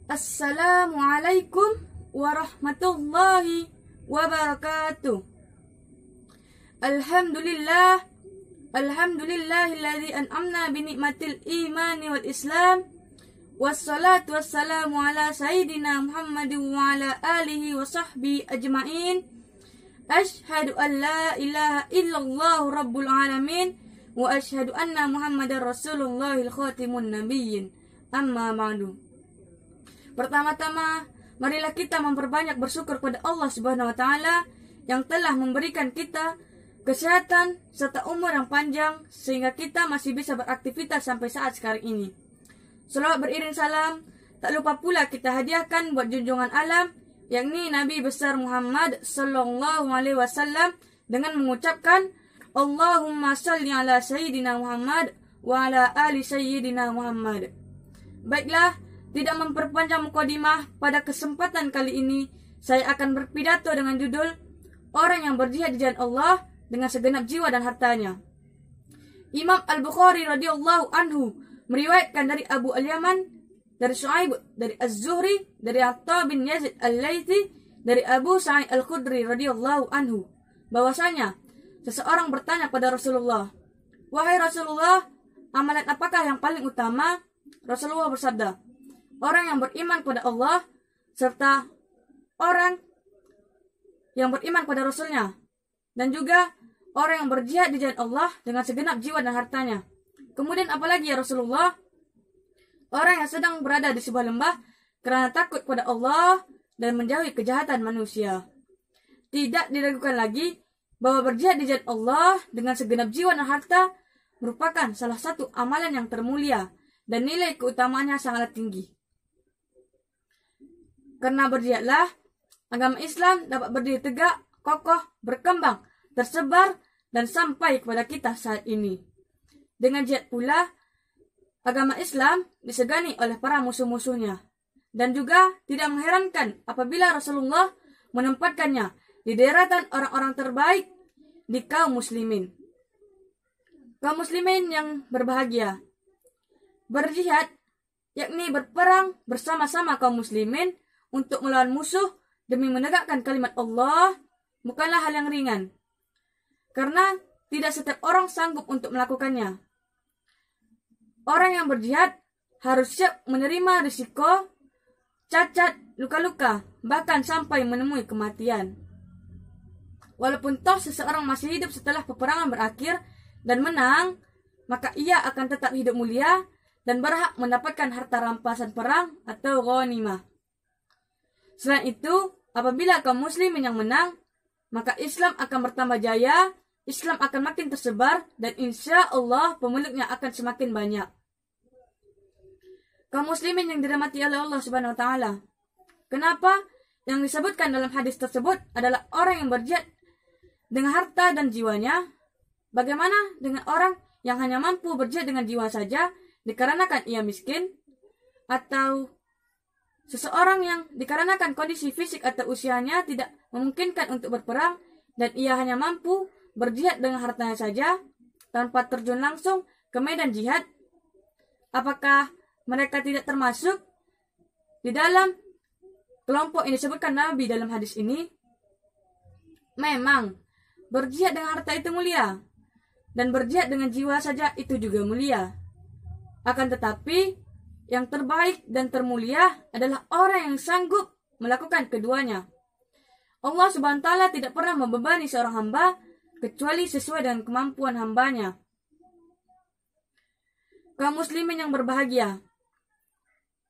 Assalamualaikum warahmatullahi wabarakatuh. Alhamdulillahilladzi an'amna bi ni'matil imani wal islam. Wassalatu wassalamu ala sayyidina Muhammadin wa ala alihi wa sahbihi ajma'in. Ashhadu an la ilaha illallah rabbul alamin wa ashhadu anna Muhammadar Rasulullahil khatimun nabiyyin. Amma ba'du. Pertama-tama, marilah kita memperbanyak bersyukur kepada Allah Subhanahu wa taala yang telah memberikan kita kesehatan serta umur yang panjang sehingga kita masih bisa beraktivitas sampai saat sekarang ini. Selawat beriring salam, tak lupa pula kita hadiahkan buat junjungan alam, yakni Nabi besar Muhammad sallallahu alaihi wasallam dengan mengucapkan Allahumma salli ala sayyidina Muhammad wa ala ali sayyidina Muhammad. Baiklah, tidak memperpanjang mukadimah, pada kesempatan kali ini saya akan berpidato dengan judul Orang yang berjihad di jalan Allah dengan segenap jiwa dan hartanya. Imam Al-Bukhari radhiyallahu anhu meriwayatkan dari Abu Al-Yaman, dari Shu'aib, dari Az-Zuhri, dari Atta bin Yazid Al-Laythi, dari Abu Sa'id Al-Khudri radhiyallahu anhu, bahwasanya seseorang bertanya pada Rasulullah, "Wahai Rasulullah, amalan apakah yang paling utama?" Rasulullah bersabda, "Orang yang beriman kepada Allah serta orang yang beriman pada Rasulnya, dan juga orang yang berjihad di jalan Allah dengan segenap jiwa dan hartanya." Kemudian apalagi ya Rasulullah? Orang yang sedang berada di sebuah lembah karena takut kepada Allah dan menjauhi kejahatan manusia. Tidak diragukan lagi bahwa berjihad di jalan Allah dengan segenap jiwa dan harta merupakan salah satu amalan yang termulia dan nilai keutamaannya sangat tinggi. Karena berjihadlah agama Islam dapat berdiri tegak, kokoh, berkembang, tersebar, dan sampai kepada kita saat ini. Dengan jihad pula, agama Islam disegani oleh para musuh-musuhnya. Dan juga tidak mengherankan apabila Rasulullah menempatkannya di deretan orang-orang terbaik di kaum muslimin. Kaum muslimin yang berbahagia. Berjihad, yakni berperang bersama-sama kaum muslimin untuk melawan musuh demi menegakkan kalimat Allah, bukanlah hal yang ringan. Karena tidak setiap orang sanggup untuk melakukannya. Orang yang berjihad harus siap menerima risiko, cacat, luka-luka, bahkan sampai menemui kematian. Walaupun toh seseorang masih hidup setelah peperangan berakhir dan menang, maka ia akan tetap hidup mulia dan berhak mendapatkan harta rampasan perang atau ghanimah. Selain itu, apabila kaum muslimin yang menang, maka Islam akan bertambah jaya, Islam akan makin tersebar, dan insya Allah pemeluknya akan semakin banyak. Kaum muslimin yang dirahmati oleh Allah Subhanahu wa taala. Kenapa yang disebutkan dalam hadis tersebut adalah orang yang berjihad dengan harta dan jiwanya? Bagaimana dengan orang yang hanya mampu berjihad dengan jiwa saja dikarenakan ia miskin? Atau seseorang yang dikarenakan kondisi fisik atau usianya tidak memungkinkan untuk berperang dan ia hanya mampu berjihad dengan hartanya saja tanpa terjun langsung ke medan jihad? Apakah mereka tidak termasuk di dalam kelompok yang disebutkan Nabi dalam hadis ini? Memang berjihad dengan harta itu mulia dan berjihad dengan jiwa saja itu juga mulia. Akan tetapi yang terbaik dan termulia adalah orang yang sanggup melakukan keduanya. Allah Subhanahu wa taala tidak pernah membebani seorang hamba kecuali sesuai dengan kemampuan hambanya. Kaum muslimin yang berbahagia.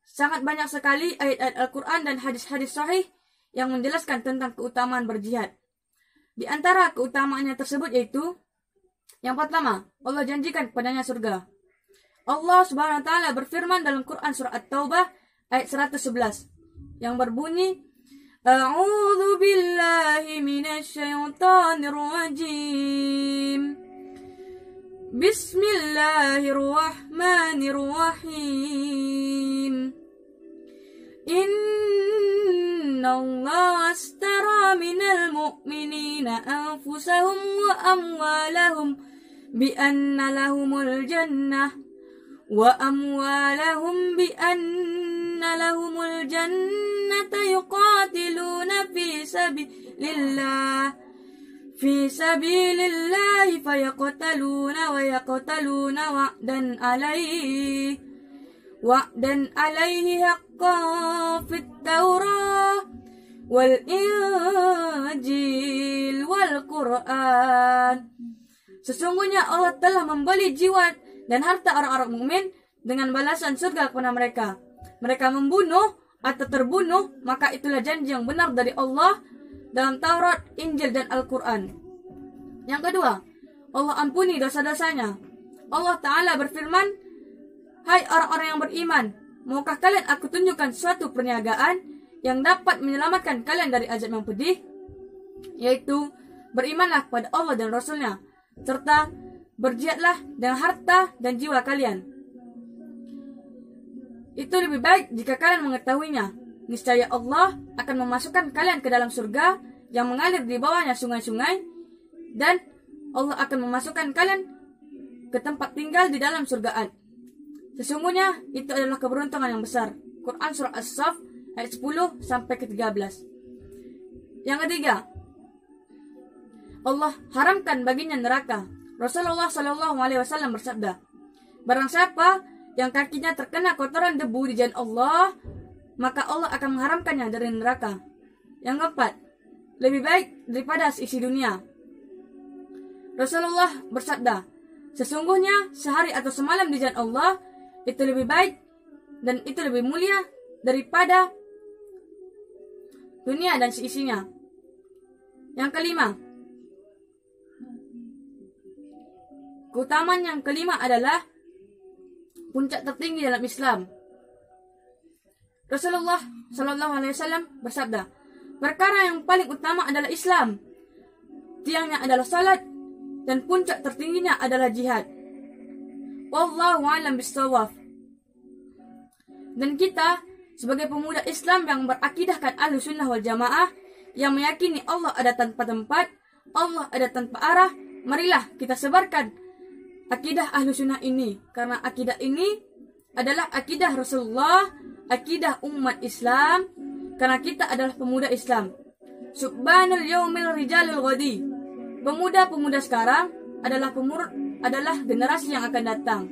Sangat banyak sekali ayat-ayat Al-Quran dan hadis-hadis sahih yang menjelaskan tentang keutamaan berjihad. Di antara keutamaannya tersebut yaitu, yang pertama, Allah janjikan kepadanya surga. Allah Subhanahu wa taala berfirman dalam Quran surah At-Taubah ayat 111 yang berbunyi, A'udzu billahi minasyaitonir rajim. Bismillahirrahmanirrahim. Innallaha astara minal mu'minina anfusahum wa amwalahum bi anna lahumul jannah wa amwalahum bi anna lahumul jannata yuqatiluna fi sabilillahi fayaqtaluna wa yaqtaluna wa'dan alaihi haqqan fit Taurah wal Injil wal Quran. Sesungguhnya Allah telah membeli jiwa dan harta orang-orang mukmin dengan balasan surga kepada mereka. Mereka membunuh atau terbunuh, maka itulah janji yang benar dari Allah dalam Taurat, Injil, dan Al-Quran. Yang kedua, Allah ampuni dosa-dosanya. Allah Ta'ala berfirman, "Hai orang-orang yang beriman, maukah kalian aku tunjukkan suatu perniagaan yang dapat menyelamatkan kalian dari azab yang pedih? Yaitu, berimanlah kepada Allah dan Rasulnya, serta berjihadlah dengan harta dan jiwa kalian. Itu lebih baik jika kalian mengetahuinya. Niscaya Allah akan memasukkan kalian ke dalam surga yang mengalir di bawahnya sungai-sungai, dan Allah akan memasukkan kalian ke tempat tinggal di dalam surga. Sesungguhnya itu adalah keberuntungan yang besar." Quran Surah As-Saff ayat 10 sampai ke 13. Yang ketiga, Allah haramkan baginya neraka. Rasulullah SAW bersabda, "Barang siapa yang kakinya terkena kotoran debu di jalan Allah, maka Allah akan mengharamkannya dari neraka." Yang keempat, lebih baik daripada seisi dunia. Rasulullah bersabda, "Sesungguhnya sehari atau semalam di jalan Allah itu lebih baik dan itu lebih mulia daripada dunia dan seisinya." Yang kelima, keutamaan yang kelima adalah puncak tertinggi dalam Islam. Rasulullah SAW bersabda, "Perkara yang paling utama adalah Islam, tiangnya adalah salat, dan puncak tertingginya adalah jihad." Wallahu a'lam bishawab. Dan kita sebagai pemuda Islam yang berakidahkan Ahlussunnah wal Jamaah, yang meyakini Allah ada tanpa tempat, Allah ada tanpa arah, marilah kita sebarkan akidah Ahlussunnah ini, karena akidah ini adalah akidah Rasulullah, akidah umat Islam, karena kita adalah pemuda Islam. Subhanal yaumil rijalul ghadi. Pemuda-pemuda sekarang adalah generasi yang akan datang.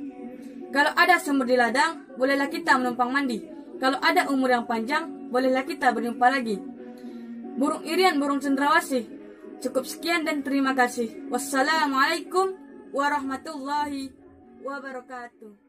Kalau ada sumber di ladang, bolehlah kita menumpang mandi. Kalau ada umur yang panjang, bolehlah kita berjumpa lagi. Burung irian, burung cendrawasih. Cukup sekian dan terima kasih. Wassalamualaikum warahmatullahi wabarakatuh.